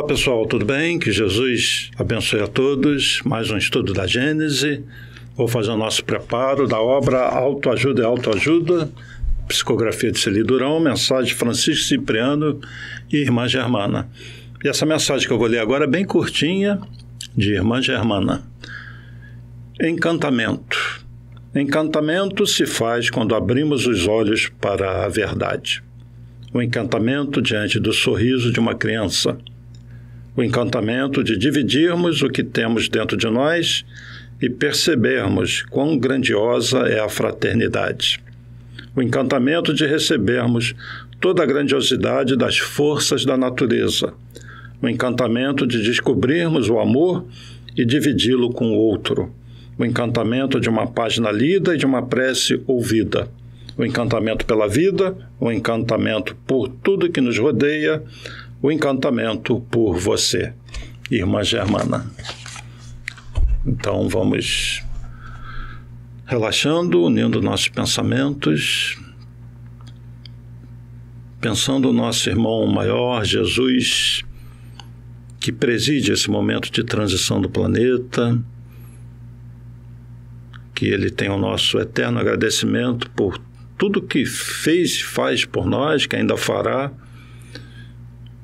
Olá pessoal, tudo bem? Que Jesus abençoe a todos. Mais um estudo da Gênese. Vou fazer o nosso preparo da obra Autoajuda e Autoajuda, psicografia de Celi Durão, mensagem de Francisco Cipriano e Irmã Germana. E essa mensagem que eu vou ler agora é bem curtinha, de Irmã Germana. Encantamento. Encantamento se faz quando abrimos os olhos para a verdade. O encantamento diante do sorriso de uma criança. O encantamento de dividirmos o que temos dentro de nós e percebermos quão grandiosa é a fraternidade. O encantamento de recebermos toda a grandiosidade das forças da natureza. O encantamento de descobrirmos o amor e dividi-lo com o outro. O encantamento de uma página lida e de uma prece ouvida. O encantamento pela vida, o encantamento por tudo que nos rodeia, o encantamento por você, Irmã Germana. Então vamos relaxando, unindo nossos pensamentos, pensando no nosso irmão maior, Jesus, que preside esse momento de transição do planeta, que ele tenha o nosso eterno agradecimento por tudo que fez e faz por nós, que ainda fará,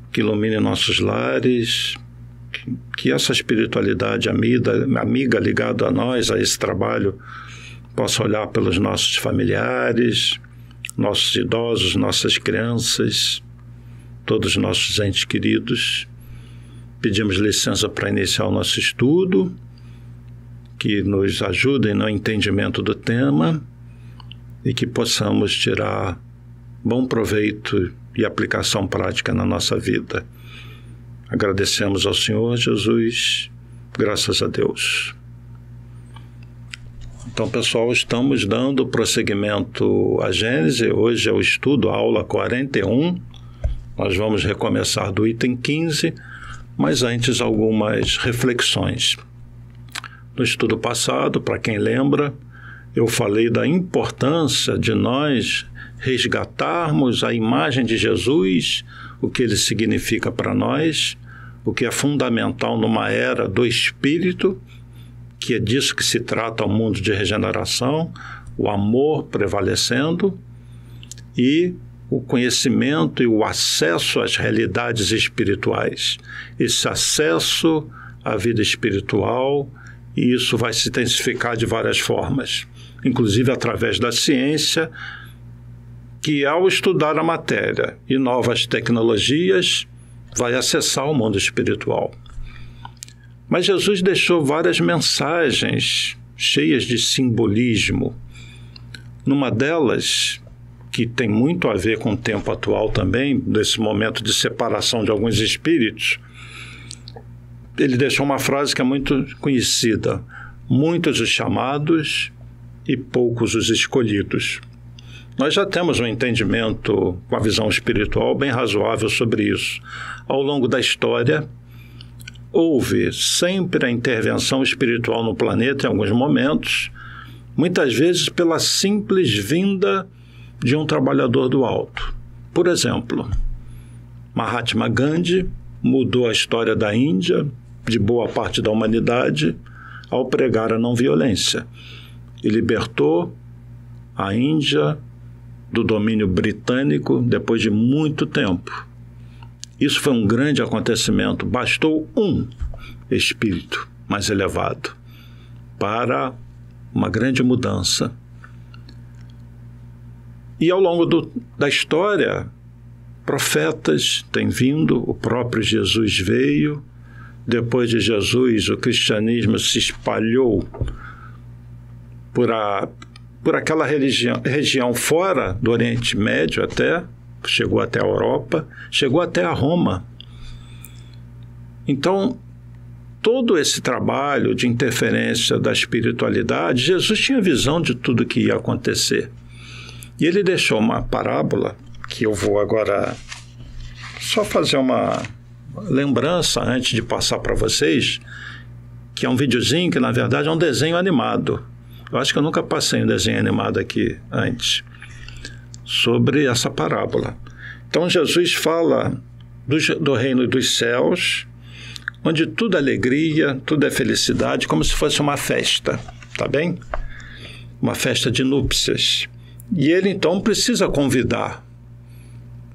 que ilumine nossos lares, que essa espiritualidade amiga ligada a nós, a esse trabalho, possa olhar pelos nossos familiares, nossos idosos, nossas crianças, todos os nossos entes queridos. Pedimos licença para iniciar o nosso estudo, que nos ajudem no entendimento do tema e que possamos tirar bom proveito e aplicação prática na nossa vida. Agradecemos ao Senhor Jesus, graças a Deus. Então, pessoal, estamos dando prosseguimento à Gênese. Hoje é o estudo, a aula 41. Nós vamos recomeçar do item 15, mas antes algumas reflexões. No estudo passado, para quem lembra, eu falei da importância de nós resgatarmos a imagem de Jesus, o que ele significa para nós, o que é fundamental numa era do Espírito, que é disso que se trata o mundo de regeneração, o amor prevalecendo e o conhecimento e o acesso às realidades espirituais. Esse acesso à vida espiritual, e isso vai se intensificar de várias formas, inclusive através da ciência, que ao estudar a matéria e novas tecnologias, vai acessar o mundo espiritual. Mas Jesus deixou várias mensagens cheias de simbolismo. Numa delas, que tem muito a ver com o tempo atual também, desse momento de separação de alguns espíritos, ele deixou uma frase que é muito conhecida: muitos os chamados e poucos os escolhidos. Nós já temos um entendimento com a visão espiritual bem razoável sobre isso. Ao longo da história, houve sempre a intervenção espiritual no planeta em alguns momentos, muitas vezes pela simples vinda de um trabalhador do alto. Por exemplo, Mahatma Gandhi mudou a história da Índia, de boa parte da humanidade, ao pregar a não violência. E libertou a Índia do domínio britânico depois de muito tempo. Isso foi um grande acontecimento. Bastou um espírito mais elevado para uma grande mudança. E ao longo da história, profetas têm vindo, o próprio Jesus veio. Depois de Jesus, o cristianismo se espalhou por aquela região fora do Oriente Médio até, chegou até a Europa, chegou até a Roma. Então, todo esse trabalho de interferência da espiritualidade, Jesus tinha visão de tudo que ia acontecer. E ele deixou uma parábola, que eu vou agora só fazer uma lembrança antes de passar para vocês, que é um videozinho que, na verdade, é um desenho animado. Eu acho que eu nunca passei um desenho animado aqui antes, sobre essa parábola. Então, Jesus fala do reino dos céus, onde tudo é alegria, tudo é felicidade, como se fosse uma festa, tá bem? Uma festa de núpcias. E ele, então, precisa convidar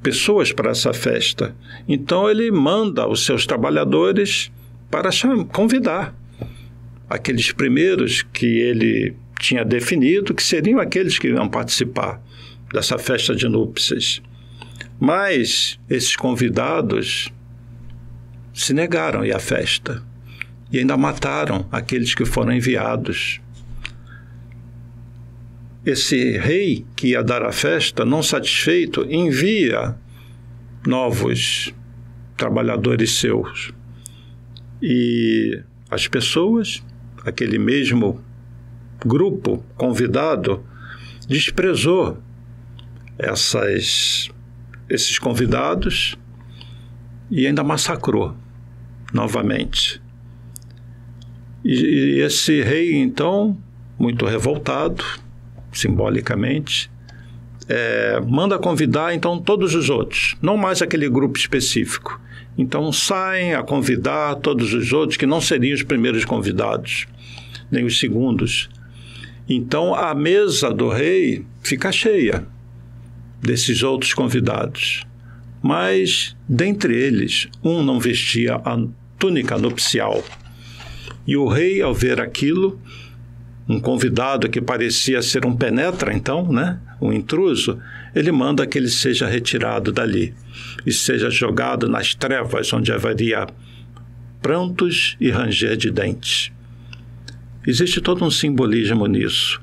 pessoas para essa festa. Então, ele manda os seus trabalhadores para convidar aqueles primeiros que ele tinha definido, que seriam aqueles que iam participar dessa festa de núpcias. Mas esses convidados se negaram a ir à festa e ainda mataram aqueles que foram enviados. Esse rei que ia dar a festa, não satisfeito, envia novos trabalhadores seus. E as pessoas, aquele mesmo grupo convidado, desprezou esses convidados e ainda massacrou novamente. E esse rei, então, muito revoltado, simbolicamente, manda convidar, então, todos os outros, não mais aquele grupo específico. Então, saem a convidar todos os outros, que não seriam os primeiros convidados, nem os segundos. Então, a mesa do rei fica cheia desses outros convidados. Mas, dentre eles, um não vestia a túnica nupcial. E o rei, ao ver aquilo, um convidado que parecia ser um penetra, então, né, um intruso, ele manda que ele seja retirado dali e seja jogado nas trevas, onde haveria prantos e ranger de dentes. Existe todo um simbolismo nisso.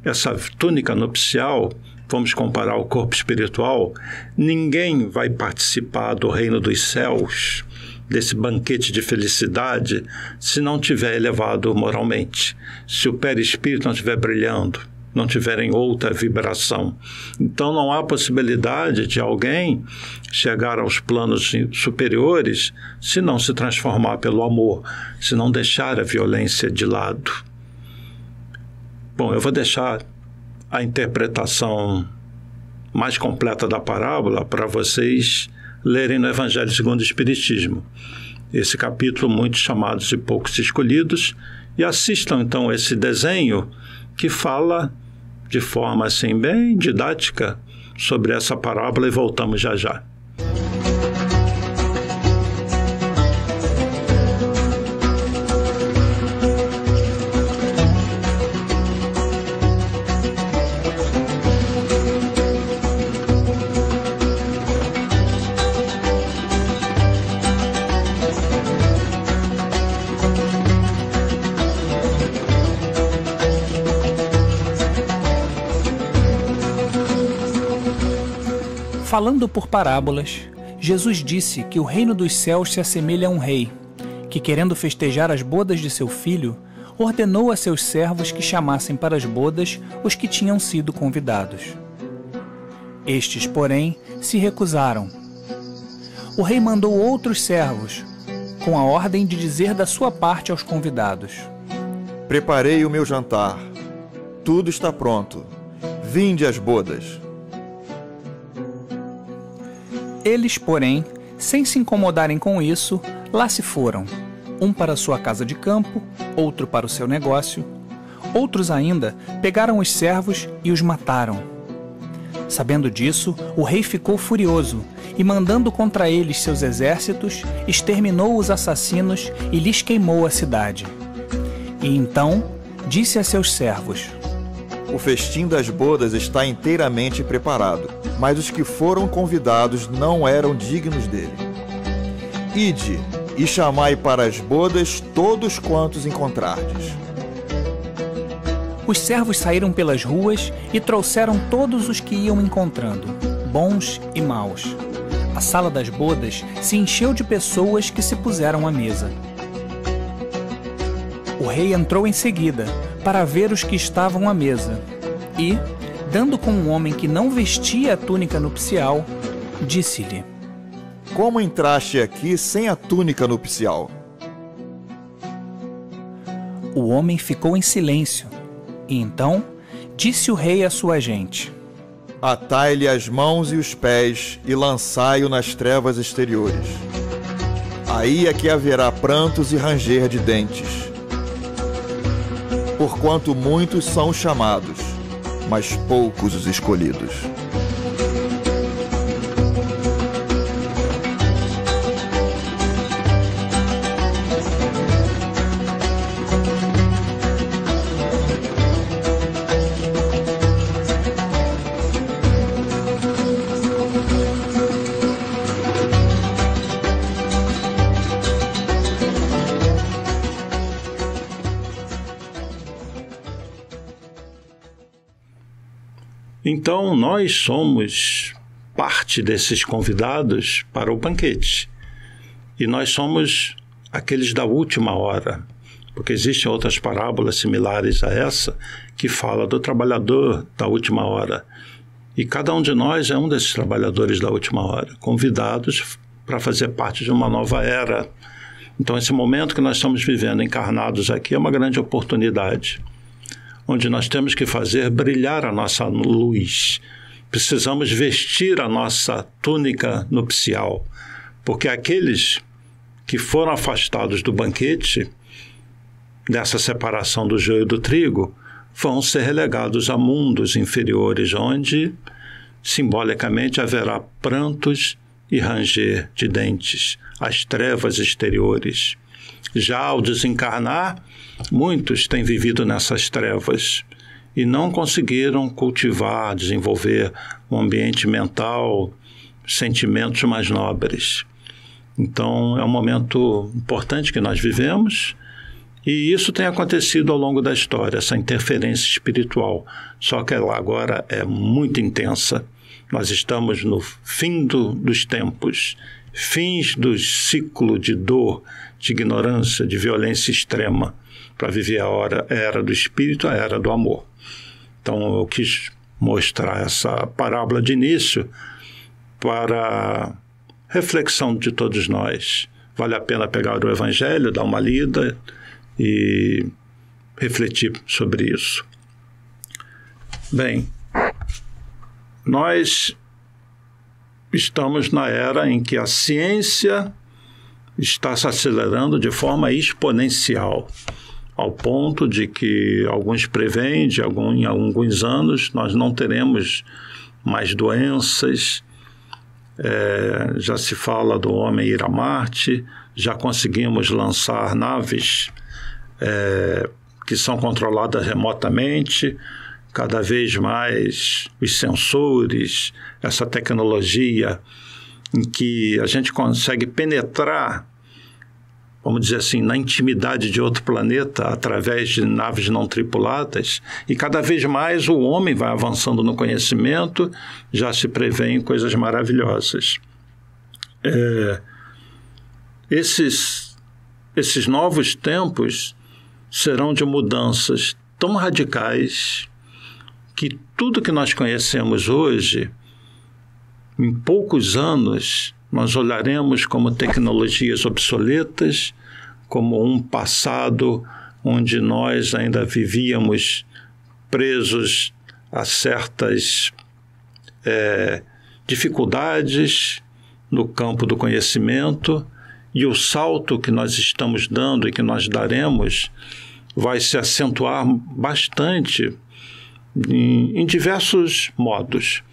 Essa túnica nupcial, vamos comparar ao corpo espiritual, ninguém vai participar do reino dos céus, desse banquete de felicidade, se não tiver elevado moralmente, se o perispírito não estiver brilhando, não tiver em outra vibração. Então não há possibilidade de alguém chegar aos planos superiores se não se transformar pelo amor, se não deixar a violência de lado. Bom, eu vou deixar a interpretação mais completa da parábola para vocês lerem no Evangelho segundo o Espiritismo, esse capítulo Muitos Chamados e Poucos Escolhidos, e assistam então esse desenho que fala de forma assim bem didática sobre essa parábola, e voltamos já já. Falando por parábolas, Jesus disse que o reino dos céus se assemelha a um rei, que, querendo festejar as bodas de seu filho, ordenou a seus servos que chamassem para as bodas os que tinham sido convidados. Estes, porém, se recusaram. O rei mandou outros servos, com a ordem de dizer da sua parte aos convidados: Preparei o meu jantar, tudo está pronto, vinde às bodas. Eles, porém, sem se incomodarem com isso, lá se foram, um para sua casa de campo, outro para o seu negócio. Outros ainda pegaram os servos e os mataram. Sabendo disso, o rei ficou furioso e, mandando contra eles seus exércitos, exterminou os assassinos e lhes queimou a cidade. E então disse a seus servos: O festim das bodas está inteiramente preparado, mas os que foram convidados não eram dignos dele. Ide e chamai para as bodas todos quantos encontrardes. Os servos saíram pelas ruas e trouxeram todos os que iam encontrando, bons e maus. A sala das bodas se encheu de pessoas que se puseram à mesa. O rei entrou em seguida para ver os que estavam à mesa e, dando com um homem que não vestia a túnica nupcial, disse-lhe: Como entraste aqui sem a túnica nupcial? O homem ficou em silêncio, e então disse o rei à sua gente: Atai-lhe as mãos e os pés e lançai-o nas trevas exteriores. Aí é que haverá prantos e ranger de dentes. Porquanto muitos são chamados, mas poucos os escolhidos. Então, nós somos parte desses convidados para o banquete. E nós somos aqueles da última hora, porque existem outras parábolas similares a essa que fala do trabalhador da última hora. E cada um de nós é um desses trabalhadores da última hora, convidados para fazer parte de uma nova era. Então, esse momento que nós estamos vivendo encarnados aqui é uma grande oportunidade, onde nós temos que fazer brilhar a nossa luz. Precisamos vestir a nossa túnica nupcial, porque aqueles que foram afastados do banquete, dessa separação do joio e do trigo, vão ser relegados a mundos inferiores, onde, simbolicamente, haverá prantos e ranger de dentes, as trevas exteriores. Já ao desencarnar, muitos têm vivido nessas trevas e não conseguiram cultivar, desenvolver um ambiente mental, sentimentos mais nobres. Então, é um momento importante que nós vivemos e isso tem acontecido ao longo da história, essa interferência espiritual. Só que ela agora é muito intensa. Nós estamos no fim dos tempos, fins do ciclo de dor, de ignorância, de violência extrema, para viver a era do espírito, a era do amor. Então, eu quis mostrar essa parábola de início para reflexão de todos nós. Vale a pena pegar o Evangelho, dar uma lida e refletir sobre isso. Bem, nós estamos na era em que a ciência está se acelerando de forma exponencial, ao ponto de que alguns preveem, em alguns anos, nós não teremos mais doenças. Já se fala do homem ir a Marte, já conseguimos lançar naves que são controladas remotamente, cada vez mais os sensores, essa tecnologia em que a gente consegue penetrar, vamos dizer assim, na intimidade de outro planeta através de naves não tripuladas, e cada vez mais o homem vai avançando no conhecimento, já se prevêem coisas maravilhosas. Esses novos tempos serão de mudanças tão radicais que tudo que nós conhecemos hoje, em poucos anos, nós olharemos como tecnologias obsoletas, como um passado onde nós ainda vivíamos presos a certas dificuldades no campo do conhecimento, e o salto que nós estamos dando e que nós daremos vai se acentuar bastante em diversos modos.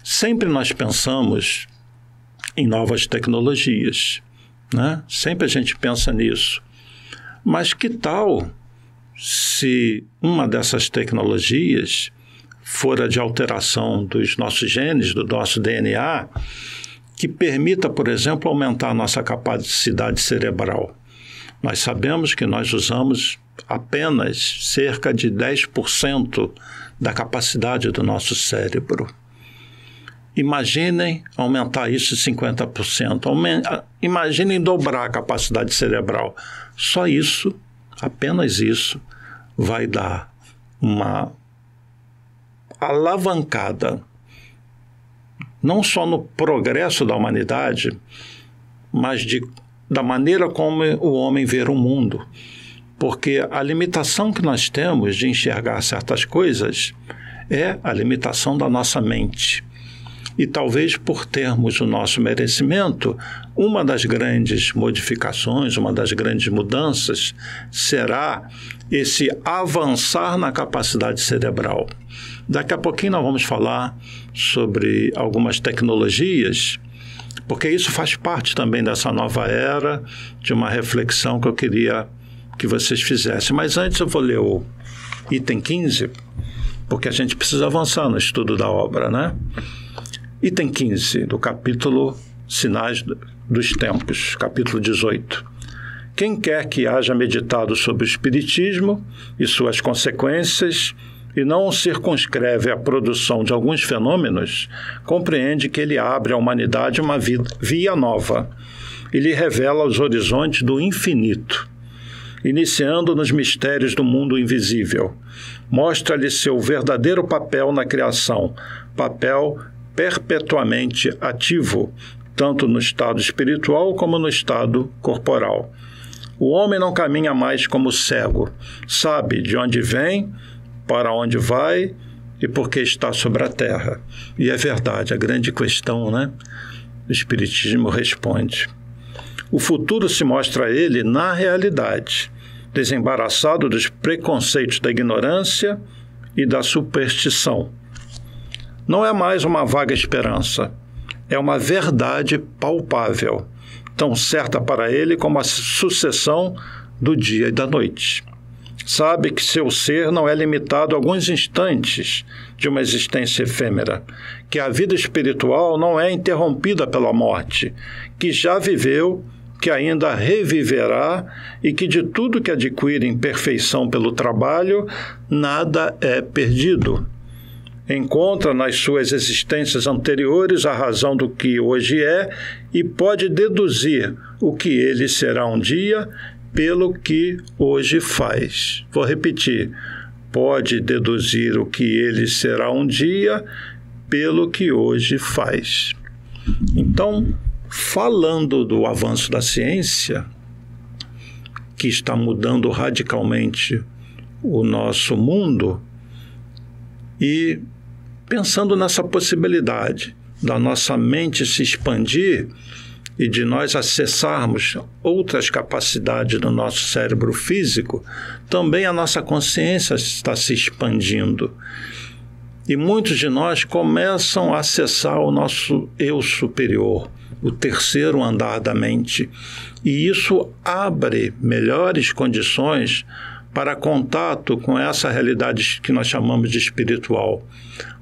Sempre nós pensamos em novas tecnologias, né? Sempre a gente pensa nisso. Mas que tal se uma dessas tecnologias for a de alteração dos nossos genes, do nosso DNA, que permita, por exemplo, aumentar a nossa capacidade cerebral? Nós sabemos que nós usamos apenas cerca de 10% da capacidade do nosso cérebro. Imaginem aumentar isso em 50%. Imaginem dobrar a capacidade cerebral. Só isso, apenas isso, vai dar uma alavancada, não só no progresso da humanidade, mas da maneira como o homem vê o mundo. Porque a limitação que nós temos de enxergar certas coisas é a limitação da nossa mente. E talvez por termos o nosso merecimento, uma das grandes modificações, uma das grandes mudanças será esse avançar na capacidade cerebral. Daqui a pouquinho nós vamos falar sobre algumas tecnologias, porque isso faz parte também dessa nova era, de uma reflexão que eu queria que vocês fizessem. Mas antes eu vou ler o item 15, porque a gente precisa avançar no estudo da obra, né? Item 15 do capítulo Sinais dos Tempos, capítulo 18. Quem quer que haja meditado sobre o Espiritismo e suas consequências e não circunscreve a produção de alguns fenômenos, compreende que ele abre à humanidade uma via nova e lhe revela os horizontes do infinito, iniciando nos mistérios do mundo invisível. Mostra-lhe seu verdadeiro papel na criação, papel perpetuamente ativo, tanto no estado espiritual como no estado corporal. O homem não caminha mais como cego, sabe de onde vem, para onde vai e por que está sobre a terra. E é verdade, a grande questão, né? O Espiritismo responde. O futuro se mostra a ele na realidade, desembaraçado dos preconceitos da ignorância e da superstição. Não é mais uma vaga esperança, é uma verdade palpável, tão certa para ele como a sucessão do dia e da noite. Sabe que seu ser não é limitado a alguns instantes de uma existência efêmera, que a vida espiritual não é interrompida pela morte, que já viveu, que ainda reviverá e que de tudo que adquire em perfeição pelo trabalho, nada é perdido. Encontra nas suas existências anteriores a razão do que hoje é e pode deduzir o que ele será um dia pelo que hoje faz. Vou repetir. Pode deduzir o que ele será um dia pelo que hoje faz. Então, falando do avanço da ciência, que está mudando radicalmente o nosso mundo, e pensando nessa possibilidade da nossa mente se expandir e de nós acessarmos outras capacidades do nosso cérebro físico, também a nossa consciência está se expandindo. E muitos de nós começam a acessar o nosso eu superior, o terceiro andar da mente. E isso abre melhores condições para contato com essa realidade que nós chamamos de espiritual,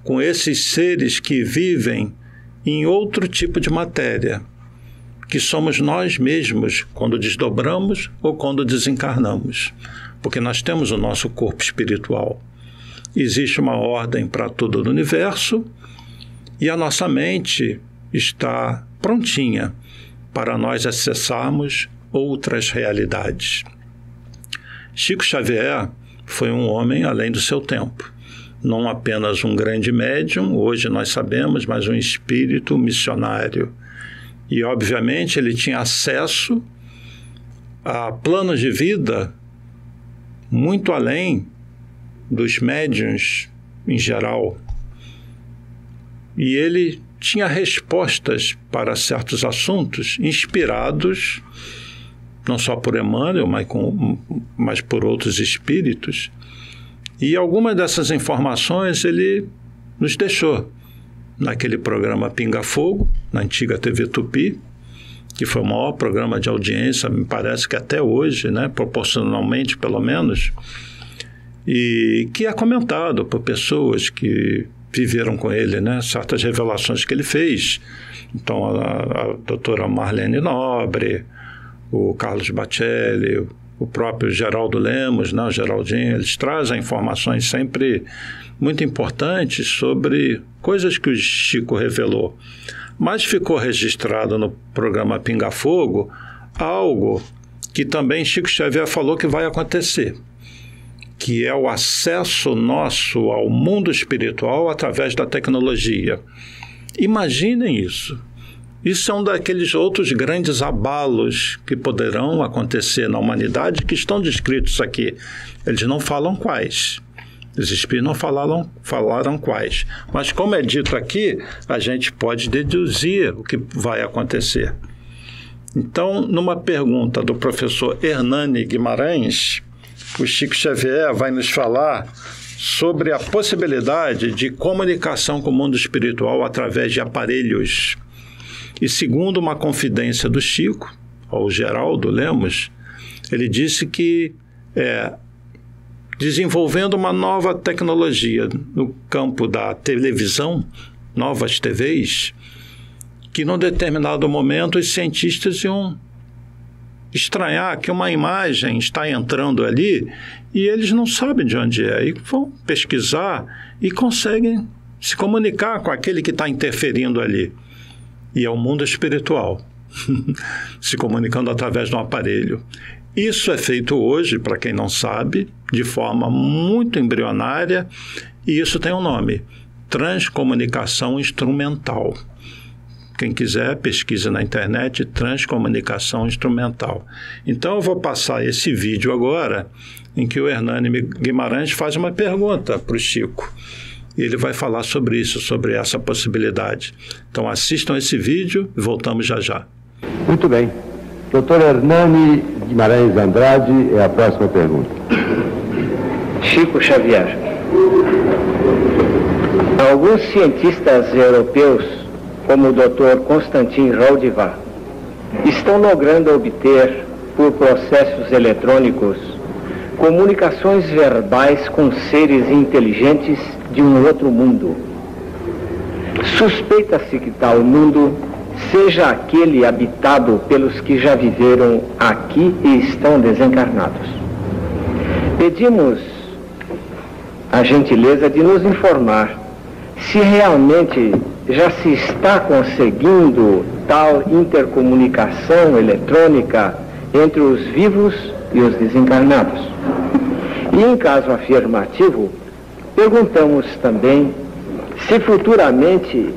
com esses seres que vivem em outro tipo de matéria, que somos nós mesmos quando desdobramos ou quando desencarnamos, porque nós temos o nosso corpo espiritual. Existe uma ordem para todo o universo e a nossa mente está prontinha para nós acessarmos outras realidades. Chico Xavier foi um homem além do seu tempo. Não apenas um grande médium, hoje nós sabemos, mas um espírito missionário. E, obviamente, ele tinha acesso a planos de vida muito além dos médiuns em geral. E ele tinha respostas para certos assuntos inspirados não só por Emmanuel, mas por outros espíritos. E algumas dessas informações ele nos deixou naquele programa Pinga Fogo, na antiga TV Tupi, que foi o maior programa de audiência, me parece que até hoje, né, proporcionalmente pelo menos, e que é comentado por pessoas que viveram com ele, né, certas revelações que ele fez. Então, a doutora Marlene Nobre, o Carlos Bacelli, o próprio Geraldo Lemos, né, o Geraldinho, eles trazem informações sempre muito importantes sobre coisas que o Chico revelou. Mas ficou registrado no programa Pinga Fogo algo que também Chico Xavier falou que vai acontecer, que é o acesso nosso ao mundo espiritual através da tecnologia. Imaginem isso. Isso é um daqueles outros grandes abalos que poderão acontecer na humanidade que estão descritos aqui. Eles não falam quais, Os espíritos não falaram quais. Mas como é dito aqui, a gente pode deduzir o que vai acontecer. Então, numa pergunta do professor Hernani Guimarães, o Chico Xavier vai nos falar sobre a possibilidade de comunicação com o mundo espiritual através de aparelhos. E segundo uma confidência do Chico, ao Geraldo Lemos, ele disse que desenvolvendo uma nova tecnologia no campo da televisão, novas TVs, que num determinado momento os cientistas iam estranhar que uma imagem está entrando ali e eles não sabem de onde é, e vão pesquisar e conseguem se comunicar com aquele que está interferindo ali. E é o mundo espiritual, se comunicando através de um aparelho. Isso é feito hoje, para quem não sabe, de forma muito embrionária, e isso tem um nome: transcomunicação instrumental. Quem quiser, pesquise na internet, transcomunicação instrumental. Então, eu vou passar esse vídeo agora, em que o Hernani Guimarães faz uma pergunta para o Chico. E ele vai falar sobre isso, sobre essa possibilidade. Então, assistam esse vídeo e voltamos já já. Muito bem. Dr. Hernani Guimarães Andrade é a próxima pergunta. Chico Xavier. Alguns cientistas europeus, como o Dr. Konstantin Raudiva, estão logrando obter, por processos eletrônicos, comunicações verbais com seres inteligentes de um outro mundo. Suspeita-se que tal mundo seja aquele habitado pelos que já viveram aqui e estão desencarnados. Pedimos a gentileza de nos informar se realmente já se está conseguindo tal intercomunicação eletrônica entre os vivos e os desencarnados. E em caso afirmativo, perguntamos também se futuramente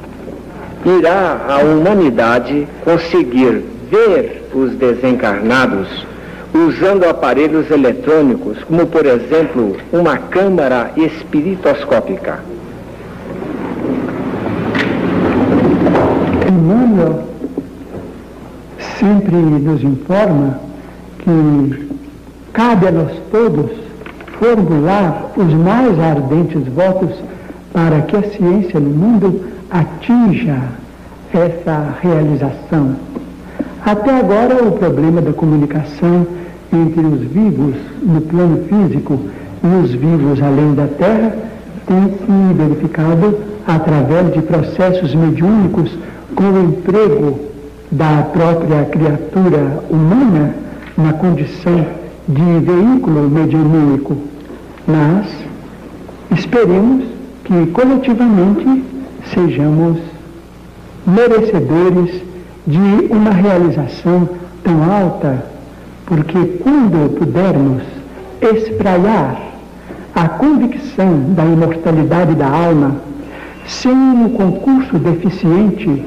irá a humanidade conseguir ver os desencarnados usando aparelhos eletrônicos, como por exemplo uma câmara espiritoscópica. Emmanuel sempre nos informa que cabe a nós todos formular os mais ardentes votos para que a ciência no mundo atinja essa realização. Até agora, o problema da comunicação entre os vivos no plano físico e os vivos além da Terra tem se verificado através de processos mediúnicos com o emprego da própria criatura humana na condição de veículo mediúnico. Mas esperemos que coletivamente sejamos merecedores de uma realização tão alta, porque quando pudermos espraiar a convicção da imortalidade da alma, sem um concurso deficiente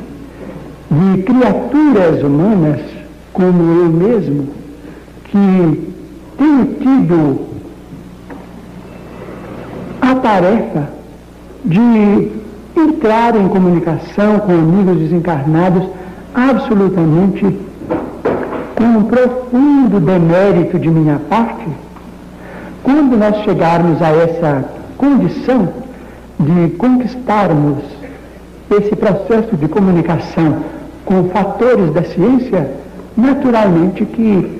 de criaturas humanas, como eu mesmo, que tenho tido a tarefa de entrar em comunicação com amigos desencarnados absolutamente com um profundo demérito de minha parte. Quando nós chegarmos a essa condição de conquistarmos esse processo de comunicação com fatores da ciência, naturalmente que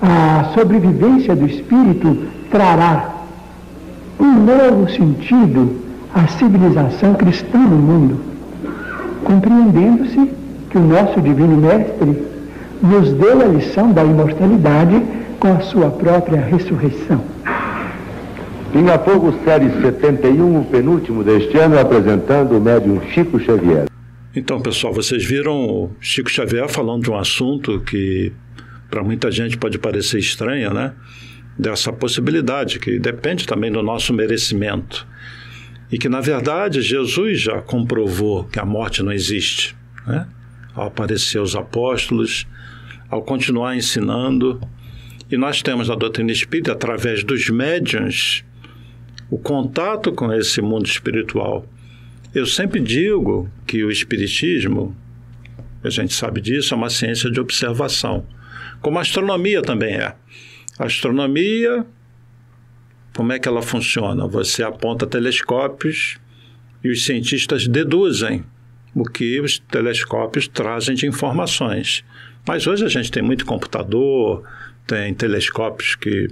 a sobrevivência do espírito trará um novo sentido à civilização cristã no mundo, compreendendo-se que o nosso Divino Mestre nos deu a lição da imortalidade com a sua própria ressurreição. Pinga Fogo, série 71, o penúltimo deste ano, apresentando o médium Chico Xavier. Então, pessoal, vocês viram o Chico Xavier falando de um assunto que para muita gente pode parecer estranho, né? Dessa possibilidade, que depende também do nosso merecimento. E que, na verdade, Jesus já comprovou que a morte não existe, né? Ao aparecer aos apóstolos, ao continuar ensinando. E nós temos na doutrina espírita, através dos médiuns, o contato com esse mundo espiritual. Eu sempre digo que o espiritismo, a gente sabe disso, é uma ciência de observação, como a astronomia também é. A astronomia, como é que ela funciona? Você aponta telescópios e os cientistas deduzem o que os telescópios trazem de informações. Mas hoje a gente tem muito computador, tem telescópios que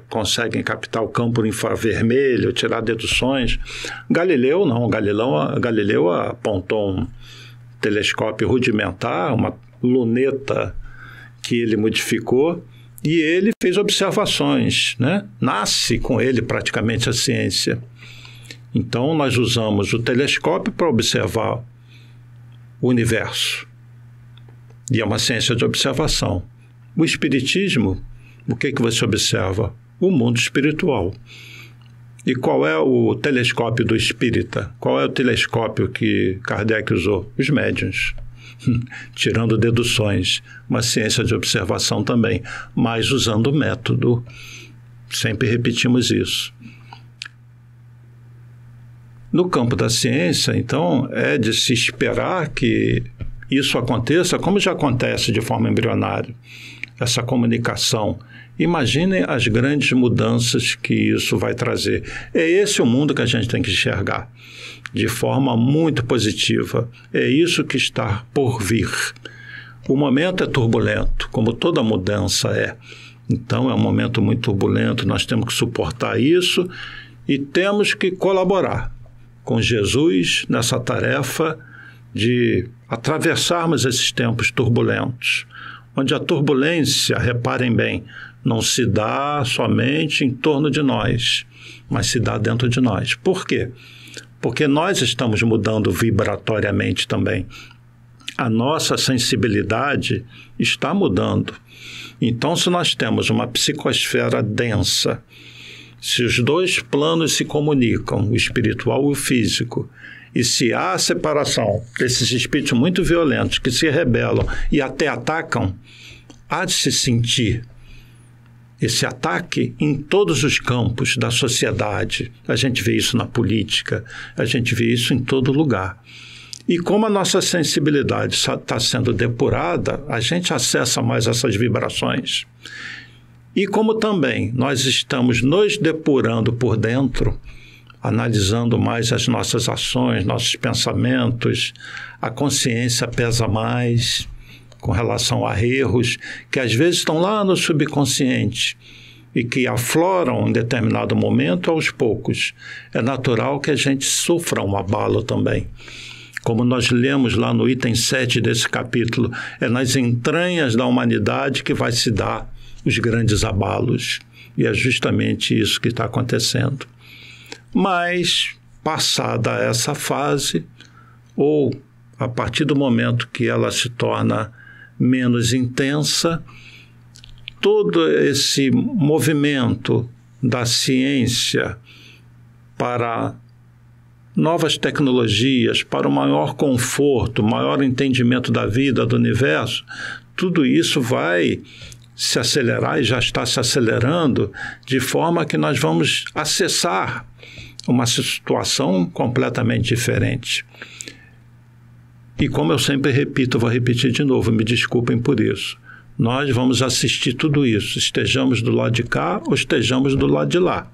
conseguem captar o campo infravermelho, tirar deduções. Galileu não. Galileu apontou um telescópio rudimentar, uma luneta que ele modificou, e ele fez observações, né? Nasce com ele praticamente a ciência. Então, nós usamos o telescópio para observar o universo. E é uma ciência de observação. O espiritismo, o que você observa? O mundo espiritual. E qual é o telescópio do espírita? Qual é o telescópio que Kardec usou? Os médiuns. Tirando deduções. Uma ciência de observação também, mas usando o método. Sempre repetimos isso. No campo da ciência, então, é de se esperar que isso aconteça, como já acontece de forma embrionária, essa comunicação. Imaginem as grandes mudanças que isso vai trazer. É esse o mundo que a gente tem que enxergar, de forma muito positiva. É isso que está por vir. O momento é turbulento, como toda mudança é. Então, é um momento muito turbulento, nós temos que suportar isso e temos que colaborar com Jesus nessa tarefa de atravessarmos esses tempos turbulentos, onde a turbulência, reparem bem, não se dá somente em torno de nós, mas se dá dentro de nós. Por quê? Porque nós estamos mudando vibratoriamente também. A nossa sensibilidade está mudando. Então, se nós temos uma psicosfera densa, se os dois planos se comunicam, o espiritual e o físico, e se há separação desses espíritos muito violentos que se rebelam e até atacam, há de se sentir esse ataque em todos os campos da sociedade. A gente vê isso na política, a gente vê isso em todo lugar. E como a nossa sensibilidade está sendo depurada, a gente acessa mais essas vibrações. E como também nós estamos nos depurando por dentro, analisando mais as nossas ações, nossos pensamentos, a consciência pesa mais com relação a erros que às vezes estão lá no subconsciente e que afloram em determinado momento aos poucos. É natural que a gente sofra um abalo também. Como nós lemos lá no item 7 desse capítulo, é nas entranhas da humanidade que vai se dar os grandes abalos. E é justamente isso que está acontecendo. Mas, passada essa fase, ou a partir do momento que ela se torna menos intensa, todo esse movimento da ciência para novas tecnologias, para o maior conforto, maior entendimento da vida, do universo, tudo isso vai se acelerar e já está se acelerando, de forma que nós vamos acessar uma situação completamente diferente. E como eu sempre repito, vou repetir de novo, me desculpem por isso, nós vamos assistir tudo isso, estejamos do lado de cá ou estejamos do lado de lá.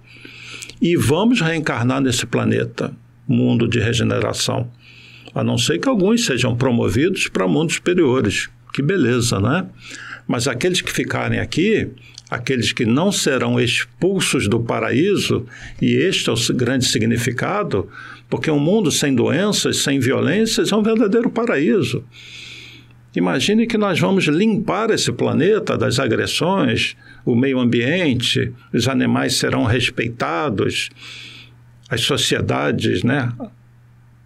E vamos reencarnar nesse planeta, mundo de regeneração, a não ser que alguns sejam promovidos para mundos superiores. Que beleza, né? Mas aqueles que ficarem aqui, aqueles que não serão expulsos do paraíso, e este é o grande significado, porque um mundo sem doenças, sem violências, é um verdadeiro paraíso. Imagine que nós vamos limpar esse planeta das agressões, o meio ambiente, os animais serão respeitados, as sociedades, né?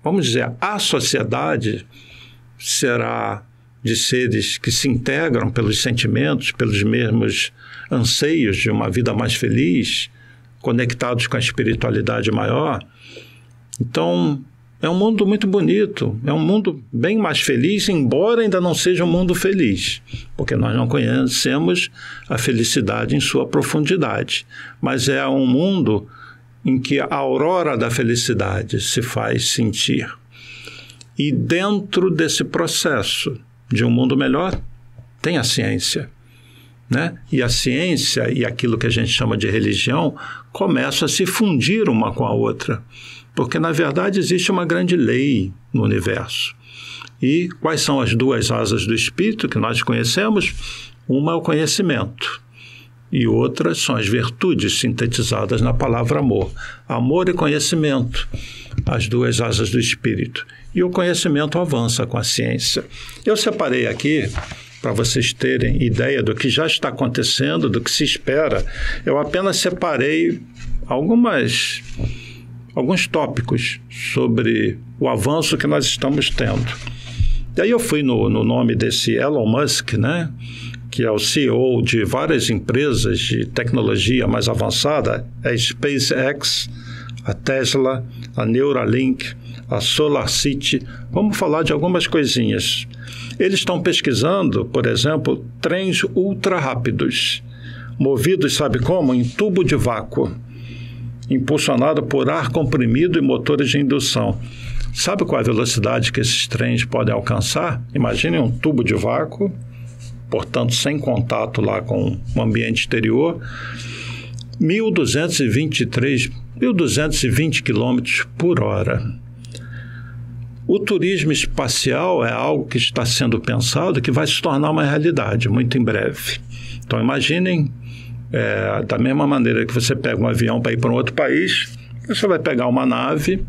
Vamos dizer, a sociedade será de seres que se integram pelos sentimentos, pelos mesmos anseios de uma vida mais feliz, conectados com a espiritualidade maior. Então, é um mundo muito bonito, é um mundo bem mais feliz, embora ainda não seja um mundo feliz, porque nós não conhecemos a felicidade em sua profundidade. Mas é um mundo em que a aurora da felicidade se faz sentir. E dentro desse processo de um mundo melhor, tem a ciência, né? E a ciência e aquilo que a gente chama de religião começam a se fundir uma com a outra, porque, na verdade, existe uma grande lei no universo. E quais são as duas asas do espírito que nós conhecemos? Uma é o conhecimento e outras são as virtudes sintetizadas na palavra amor. Amor e conhecimento, as duas asas do espírito. E o conhecimento avança com a ciência. Eu separei aqui, para vocês terem ideia do que já está acontecendo, do que se espera. Eu apenas separei alguns tópicos sobre o avanço que nós estamos tendo. Daí eu fui no nome desse Elon Musk, né, que é o CEO de várias empresas de tecnologia mais avançada, a SpaceX, a Tesla, a Neuralink, a SolarCity. Vamos falar de algumas coisinhas. Eles estão pesquisando, por exemplo, trens ultra rápidos, movidos, sabe como? Em tubo de vácuo, impulsionado por ar comprimido e motores de indução. Sabe qual é a velocidade que esses trens podem alcançar? Imaginem um tubo de vácuo, portanto, sem contato lá com o ambiente exterior, 1.220 km por hora. O turismo espacial é algo que está sendo pensado que vai se tornar uma realidade muito em breve. Então, imaginem, da mesma maneira que você pega um avião para ir para um outro país, você vai pegar uma nave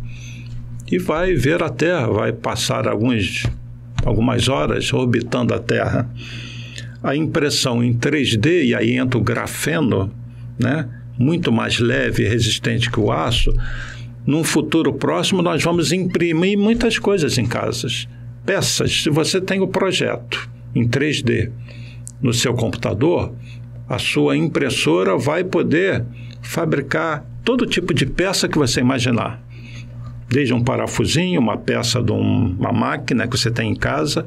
e vai ver a Terra, vai passar algumas horas orbitando a Terra. A impressão em 3D, e aí entra o grafeno, né, muito mais leve e resistente que o aço. Num futuro próximo, nós vamos imprimir muitas coisas em casas. Peças, se você tem o projeto em 3D no seu computador, a sua impressora vai poder fabricar todo tipo de peça que você imaginar. Desde um parafusinho, uma peça de uma máquina que você tem em casa.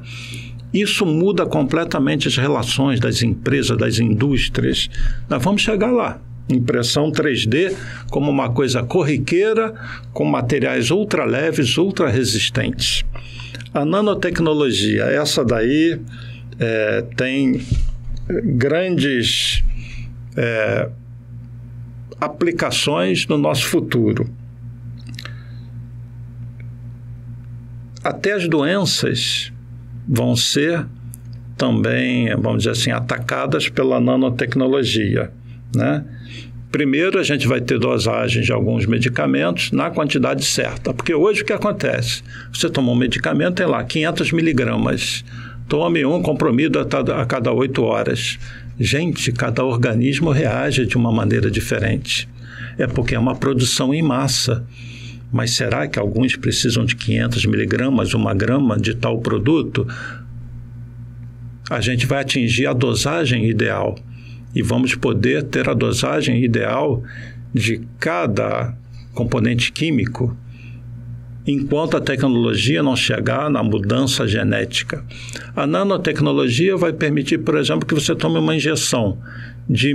Isso muda completamente as relações das empresas, das indústrias. Nós vamos chegar lá. Impressão 3D como uma coisa corriqueira, com materiais ultra leves, ultra resistentes. A nanotecnologia, essa daí tem grandes aplicações no nosso futuro. Até as doenças vão ser também, vamos dizer assim, atacadas pela nanotecnologia, né? Primeiro, a gente vai ter dosagem de alguns medicamentos na quantidade certa, porque hoje o que acontece? Você toma um medicamento, tem lá 500 miligramas, tome um comprimido a cada 8 horas. Gente, cada organismo reage de uma maneira diferente. É porque é uma produção em massa. Mas será que alguns precisam de 500 miligramas, 1 grama de tal produto? A gente vai atingir a dosagem ideal e vamos poder ter a dosagem ideal de cada componente químico enquanto a tecnologia não chegar na mudança genética. A nanotecnologia vai permitir, por exemplo, que você tome uma injeção de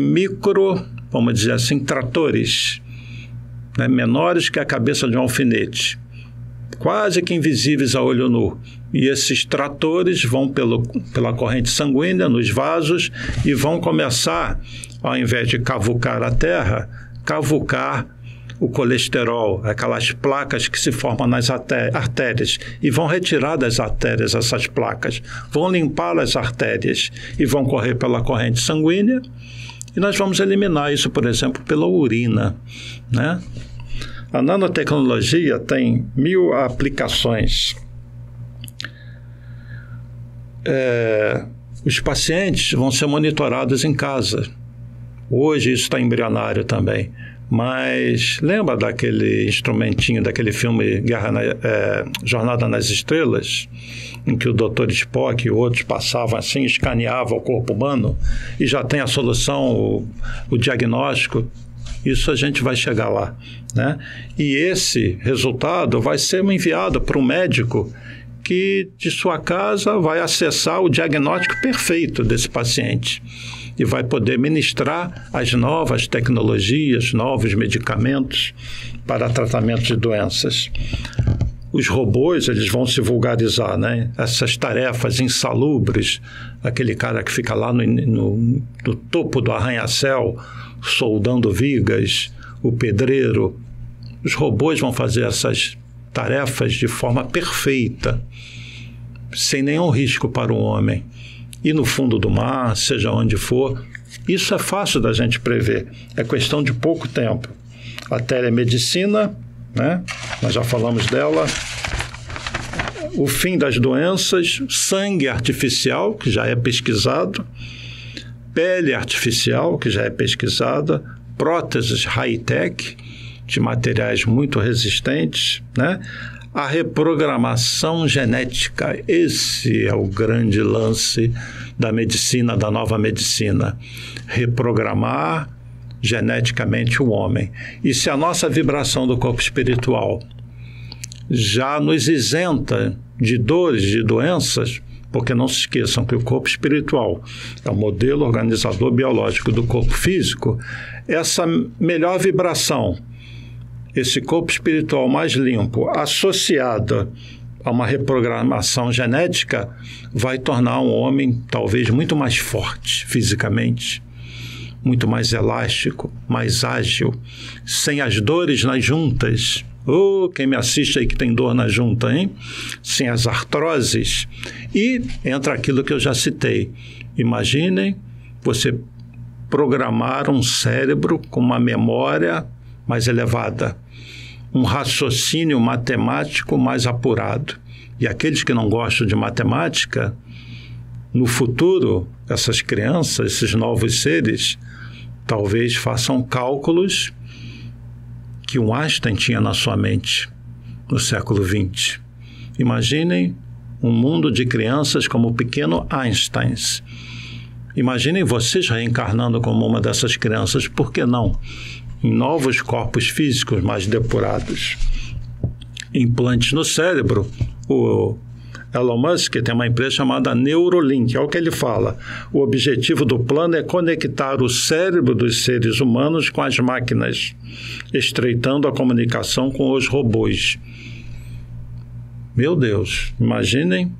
vamos dizer assim, tratores, né, menores que a cabeça de um alfinete, quase que invisíveis a olho nu. E esses tratores vão pela corrente sanguínea nos vasos e vão começar, ao invés de cavucar a terra, cavucar o colesterol, aquelas placas que se formam nas artérias, e vão retirar das artérias essas placas, vão limpar as artérias e vão correr pela corrente sanguínea. E nós vamos eliminar isso, por exemplo, pela urina, né? A nanotecnologia tem 1000 aplicações. Os pacientes vão ser monitorados em casa. Hoje isso está embrionário também. Mas lembra daquele instrumentinho, daquele filme Jornada nas Estrelas, em que o Dr. Spock e outros passavam assim, escaneavam o corpo humano e já tem a solução, o diagnóstico? Isso a gente vai chegar lá, né? E esse resultado vai ser enviado para um médico que de sua casa vai acessar o diagnóstico perfeito desse paciente. e vai poder ministrar as novas tecnologias, novos medicamentos para tratamento de doenças. Os robôs, eles vão se vulgarizar, né? Essas tarefas insalubres, aquele cara que fica lá no topo do arranha-céu, soldando vigas, o pedreiro. Os robôs vão fazer essas tarefas de forma perfeita, sem nenhum risco para o homem. E no fundo do mar, seja onde for, isso é fácil da gente prever. É questão de pouco tempo. A telemedicina, né? Nós já falamos dela. O fim das doenças, sangue artificial, que já é pesquisado, pele artificial, que já é pesquisada, próteses high-tech, de materiais muito resistentes, né? A reprogramação genética, esse é o grande lance da medicina, da nova medicina. Reprogramar geneticamente o homem. E se a nossa vibração do corpo espiritual já nos isenta de dores, de doenças, porque não se esqueçam que o corpo espiritual é o modelo organizador biológico do corpo físico, essa melhor vibração, esse corpo espiritual mais limpo, associada a uma reprogramação genética, vai tornar um homem talvez muito mais forte fisicamente, muito mais elástico, mais ágil, sem as dores nas juntas. Quem me assiste aí que tem dor na junta, hein? Sem as artroses. E entra aquilo que eu já citei. Imaginem você programar um cérebro com uma memória mais elevada, um raciocínio matemático mais apurado. E aqueles que não gostam de matemática, no futuro, essas crianças, esses novos seres, talvez façam cálculos que um Einstein tinha na sua mente no século XX. Imaginem um mundo de crianças como o pequeno Einsteins. Imaginem vocês reencarnando como uma dessas crianças, por que não? Em novos corpos físicos mais depurados. Implantes no cérebro. O Elon Musk tem uma empresa chamada Neuralink, é o que ele fala. O objetivo do plano é conectar o cérebro dos seres humanos com as máquinas, estreitando a comunicação com os robôs. Meu Deus, imaginem,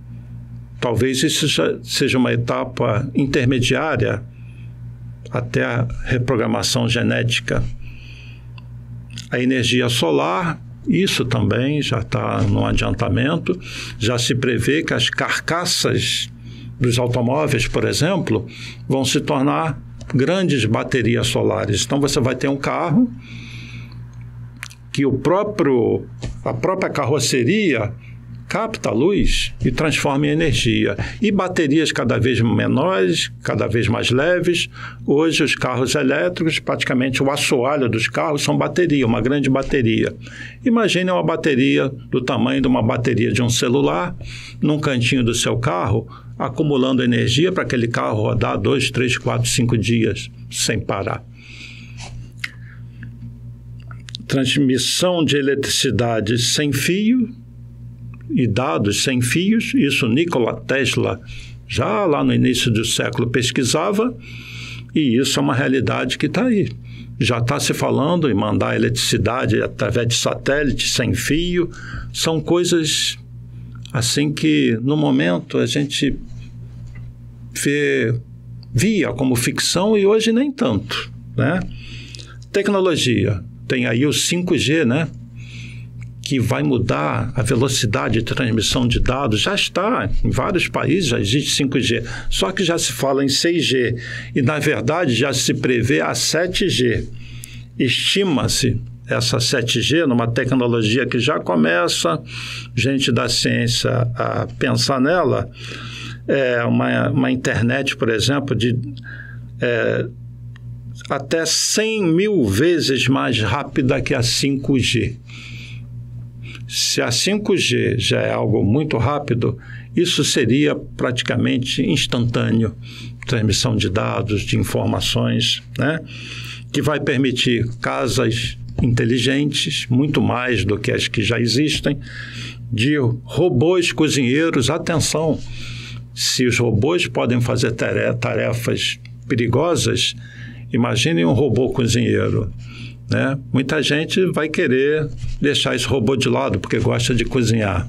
talvez isso seja uma etapa intermediária até a reprogramação genética. A energia solar, isso também já está no adiantamento. Já se prevê que as carcaças dos automóveis, por exemplo, vão se tornar grandes baterias solares. Então você vai ter um carro que a própria carroceria capta a luz e transforma em energia. E baterias cada vez menores, cada vez mais leves. Hoje os carros elétricos, praticamente o assoalho dos carros são bateria, uma grande bateria. Imagine uma bateria do tamanho de uma bateria de um celular, num cantinho do seu carro, acumulando energia para aquele carro rodar 2, 3, 4, 5 dias sem parar. Transmissão de eletricidade sem fio e dados sem fios, isso Nikola Tesla já lá no início do século pesquisava, e isso é uma realidade que está aí. Já está se falando em mandar eletricidade através de satélite sem fio. São coisas assim que no momento a gente via como ficção e hoje nem tanto, né? Tecnologia, tem aí o 5G, né? Que vai mudar a velocidade de transmissão de dados. Já está, em vários países já existe 5G, só que já se fala em 6G e, na verdade, já se prevê a 7G. Estima-se essa 7G numa tecnologia que já começa gente da ciência a pensar nela, uma internet, por exemplo, de até 100 mil vezes mais rápida que a 5G. Se a 5G já é algo muito rápido, isso seria praticamente instantâneo. Transmissão de dados, de informações, né? Que vai permitir casas inteligentes, muito mais do que as que já existem, de robôs cozinheiros. Atenção, se os robôs podem fazer tarefas perigosas, imaginem um robô cozinheiro, né? Muita gente vai querer deixar esse robô de lado porque gosta de cozinhar.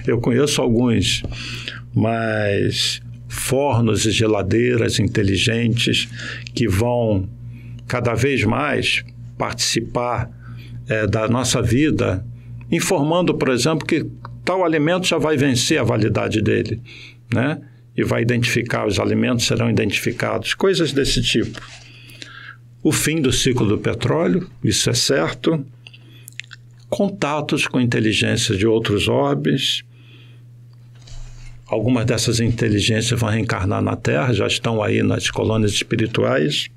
Eu conheço alguns, mas fornos e geladeiras inteligentes que vão cada vez mais participar da nossa vida, informando, por exemplo, que tal alimento já vai vencer a validade dele, né? E vai identificar, os alimentos serão identificados, coisas desse tipo. O fim do ciclo do petróleo, isso é certo. Contatos com inteligência de outros orbes. Algumas dessas inteligências vão reencarnar na Terra, já estão aí nas colônias espirituais.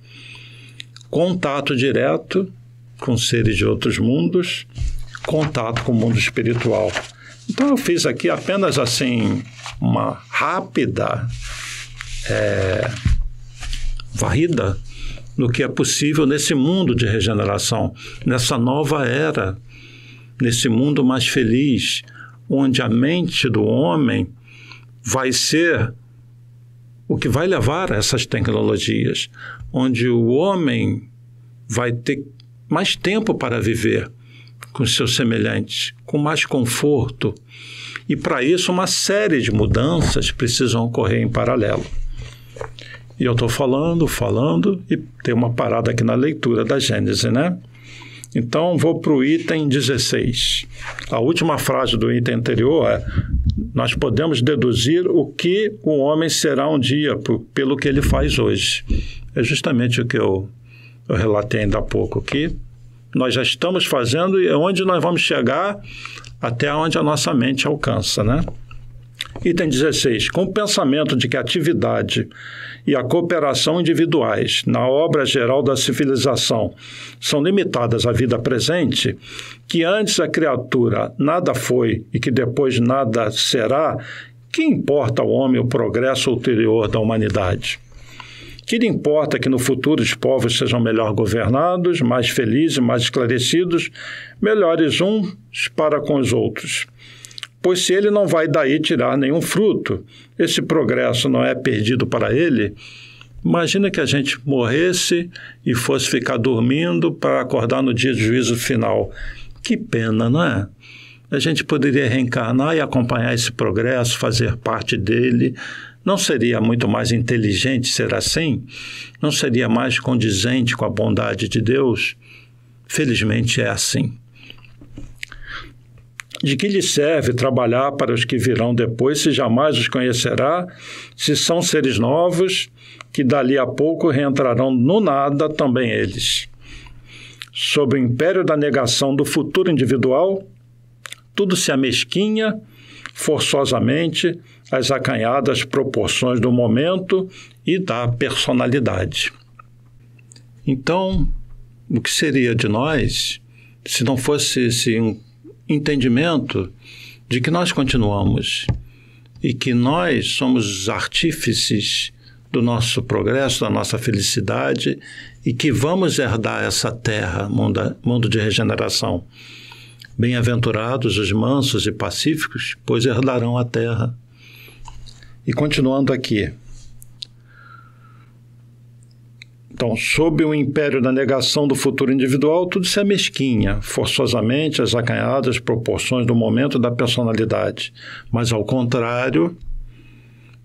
Contato direto com seres de outros mundos, contato com o mundo espiritual. Então eu fiz aqui apenas assim uma rápida varrida no que é possível nesse mundo de regeneração, nessa nova era, nesse mundo mais feliz, onde a mente do homem vai ser o que vai levar a essas tecnologias, onde o homem vai ter mais tempo para viver com seus semelhantes, com mais conforto. E para isso uma série de mudanças precisam ocorrer em paralelo. E eu estou falando, e tem uma parada aqui na leitura da Gênese, né? Então, vou para o item 16. A última frase do item anterior é: nós podemos deduzir o que o homem será um dia pelo que ele faz hoje. É justamente o que eu relatei ainda há pouco aqui. Nós já estamos fazendo e é onde nós vamos chegar até onde a nossa mente alcança, né? Item 16. Com o pensamento de que a atividade e a cooperação individuais na obra geral da civilização são limitadas à vida presente, que antes a criatura nada foi e que depois nada será, que importa ao homem o progresso ulterior da humanidade? Que lhe importa que no futuro os povos sejam melhor governados, mais felizes, mais esclarecidos, melhores uns para com os outros? Pois se ele não vai daí tirar nenhum fruto, esse progresso não é perdido para ele. Imagina que a gente morresse e fosse ficar dormindo para acordar no dia do juízo final. Que pena, não é? A gente poderia reencarnar e acompanhar esse progresso, fazer parte dele. Não seria muito mais inteligente ser assim? Não seria mais condizente com a bondade de Deus? Felizmente é assim. De que lhe serve trabalhar para os que virão depois, se jamais os conhecerá, se são seres novos, que dali a pouco reentrarão no nada também eles? Sob o império da negação do futuro individual, tudo se amesquinha, forçosamente, às acanhadas proporções do momento e da personalidade. Então, o que seria de nós se não fosse esse entendimento de que nós continuamos e que nós somos os artífices do nosso progresso, da nossa felicidade e que vamos herdar essa terra, mundo de regeneração. Bem-aventurados os mansos e pacíficos, pois herdarão a terra. E continuando aqui. Então, sob o império da negação do futuro individual, tudo se amesquinha, forçosamente, às acanhadas proporções do momento da personalidade. Mas, ao contrário,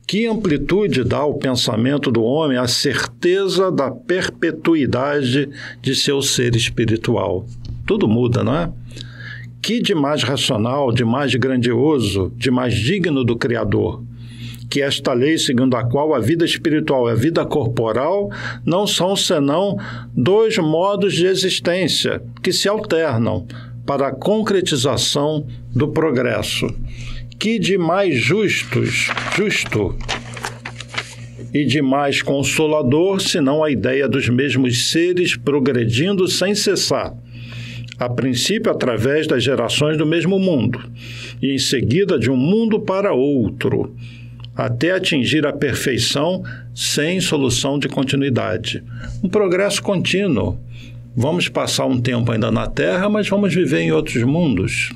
que amplitude dá ao pensamento do homem a certeza da perpetuidade de seu ser espiritual. Tudo muda, não é? Que de mais racional, de mais grandioso, de mais digno do Criador? Que esta lei segundo a qual a vida espiritual e a vida corporal não são senão dois modos de existência que se alternam para a concretização do progresso. Que de mais justo e de mais consolador, senão a ideia dos mesmos seres progredindo sem cessar, a princípio através das gerações do mesmo mundo, e em seguida de um mundo para outro, até atingir a perfeição sem solução de continuidade. Um progresso contínuo. Vamos passar um tempo ainda na Terra, mas vamos viver em outros mundos.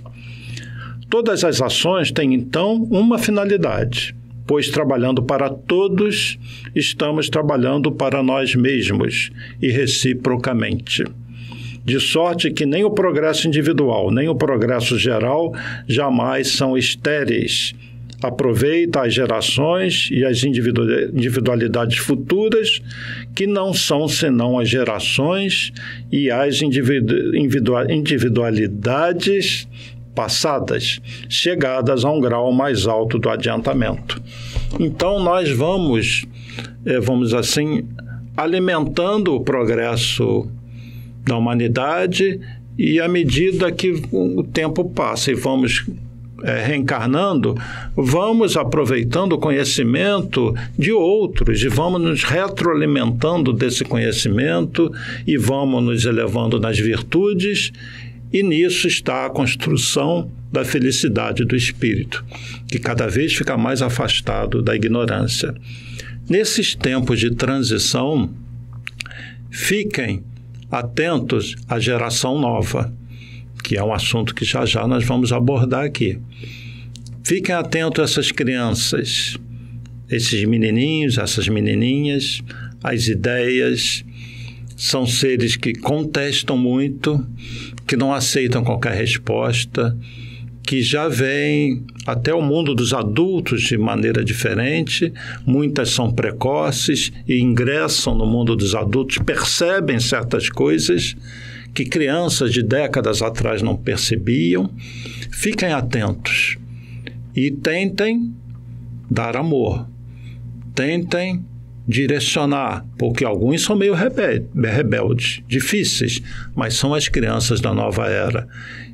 Todas as ações têm, então, uma finalidade: pois trabalhando para todos, estamos trabalhando para nós mesmos e reciprocamente. De sorte que nem o progresso individual, nem o progresso geral jamais são estéreis. Aproveita as gerações e as individualidades futuras, que não são senão as gerações e as individualidades passadas, chegadas a um grau mais alto do adiantamento. Então, nós vamos assim, alimentando o progresso da humanidade, e à medida que o tempo passa e vamos reencarnando, vamos aproveitando o conhecimento de outros e vamos nos retroalimentando desse conhecimento e vamos nos elevando nas virtudes, e nisso está a construção da felicidade do espírito, que cada vez fica mais afastado da ignorância. Nesses tempos de transição, fiquem atentos à geração nova, que é um assunto que já já nós vamos abordar aqui. Fiquem atentos a essas crianças, esses menininhos, essas menininhas, as ideias. São seres que contestam muito, que não aceitam qualquer resposta, que já vêm até o mundo dos adultos de maneira diferente. Muitas são precoces e ingressam no mundo dos adultos, percebem certas coisas que crianças de décadas atrás não percebiam. Fiquem atentos e tentem dar amor, tentem direcionar, porque alguns são meio rebeldes, difíceis, mas são as crianças da nova era.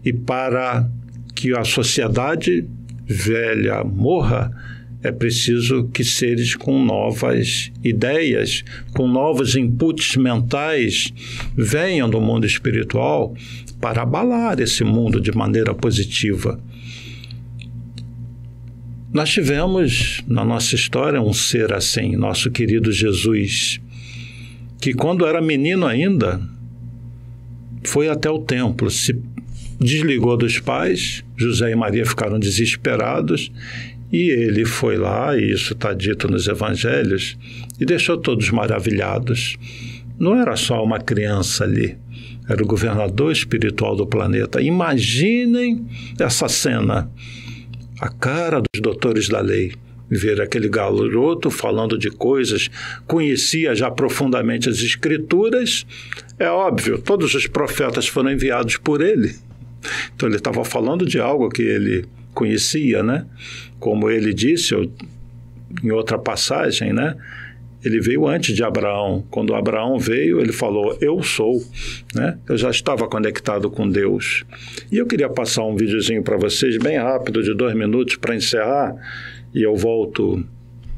E para que a sociedade velha morra, é preciso que seres com novas ideias, com novos inputs mentais, venham do mundo espiritual para abalar esse mundo de maneira positiva. Nós tivemos na nossa história um ser assim, nosso querido Jesus, que quando era menino ainda, foi até o templo, se desligou dos pais. José e Maria ficaram desesperados e ele foi lá, e isso está dito nos evangelhos, e deixou todos maravilhados. Não era só uma criança ali, era o governador espiritual do planeta. Imaginem essa cena, a cara dos doutores da lei, ver aquele garoto falando de coisas, conhecia já profundamente as escrituras. É óbvio, todos os profetas foram enviados por ele, então ele estava falando de algo que ele conhecia, né? Como ele disse em outra passagem, né? Ele veio antes de Abraão. Quando Abraão veio, ele falou, eu sou, né? Eu já estava conectado com Deus. E eu queria passar um videozinho para vocês, bem rápido, de 2 minutos para encerrar, e eu volto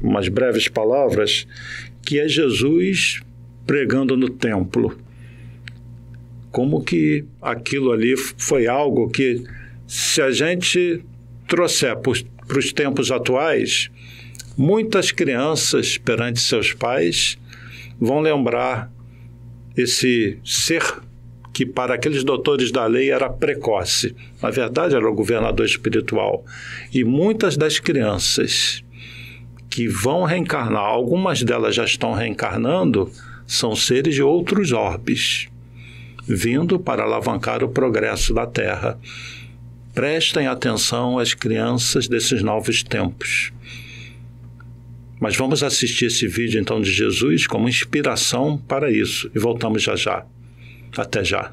umas breves palavras, que é Jesus pregando no templo. Como que aquilo ali foi algo que, se a gente trouxer para os tempos atuais, muitas crianças perante seus pais vão lembrar esse ser que para aqueles doutores da lei era precoce. Na verdade, era o governador espiritual. E muitas das crianças que vão reencarnar, algumas delas já estão reencarnando, são seres de outros orbes, vindo para alavancar o progresso da Terra. Prestem atenção às crianças desses novos tempos. Mas vamos assistir esse vídeo, então, de Jesus como inspiração para isso. E voltamos já já. Até já.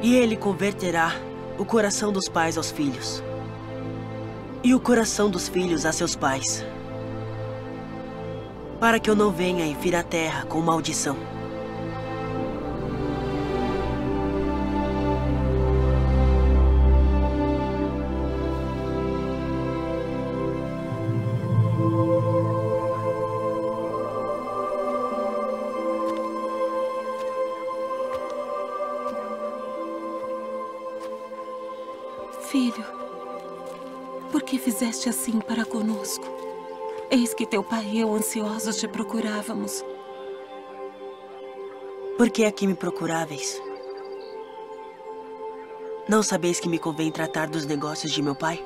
E ele converterá o coração dos pais aos filhos, e o coração dos filhos a seus pais, para que eu não venha e fira a terra com maldição. Filho, por que fizeste assim para conosco? Eis que teu pai e eu ansiosos te procurávamos. Por que aqui me procuráveis? Não sabeis que me convém tratar dos negócios de meu pai?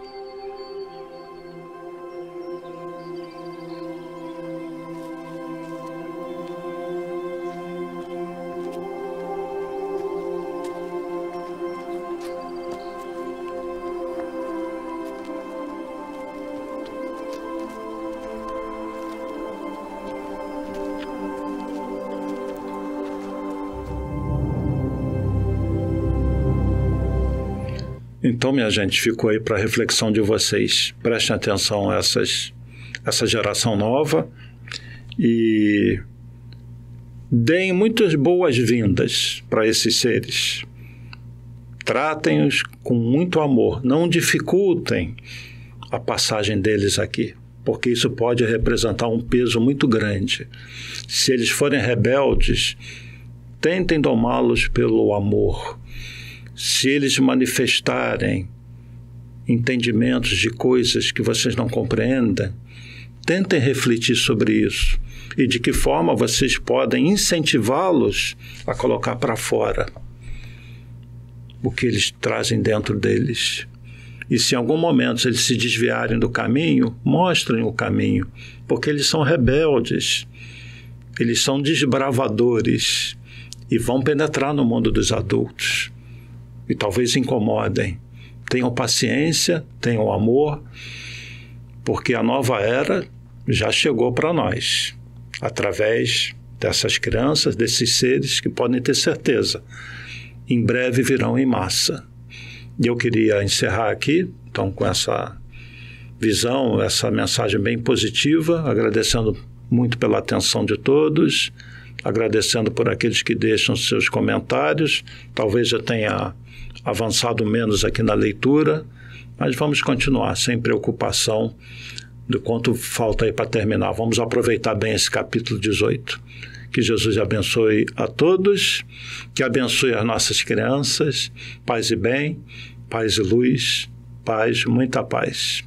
Então, minha gente, ficou aí para a reflexão de vocês. Prestem atenção a essa geração nova e deem muitas boas-vindas para esses seres. Tratem-os com muito amor. Não dificultem a passagem deles aqui, porque isso pode representar um peso muito grande. Se eles forem rebeldes, tentem domá-los pelo amor. Se eles manifestarem entendimentos de coisas que vocês não compreendem, tentem refletir sobre isso e de que forma vocês podem incentivá-los a colocar para fora o que eles trazem dentro deles. E se em algum momento eles se desviarem do caminho, mostrem o caminho, porque eles são rebeldes, eles são desbravadores e vão penetrar no mundo dos adultos. E talvez incomodem. Tenham paciência, tenham amor, porque a nova era já chegou para nós, através dessas crianças, desses seres que podem ter certeza, em breve virão em massa. E eu queria encerrar aqui, então, com essa visão, essa mensagem bem positiva, agradecendo muito pela atenção de todos, agradecendo por aqueles que deixam seus comentários. Talvez eu tenha avançado menos aqui na leitura, mas vamos continuar sem preocupação do quanto falta aí para terminar. Vamos aproveitar bem esse capítulo 18. Que Jesus abençoe a todos, que abençoe as nossas crianças, paz e bem, paz e luz, paz, muita paz.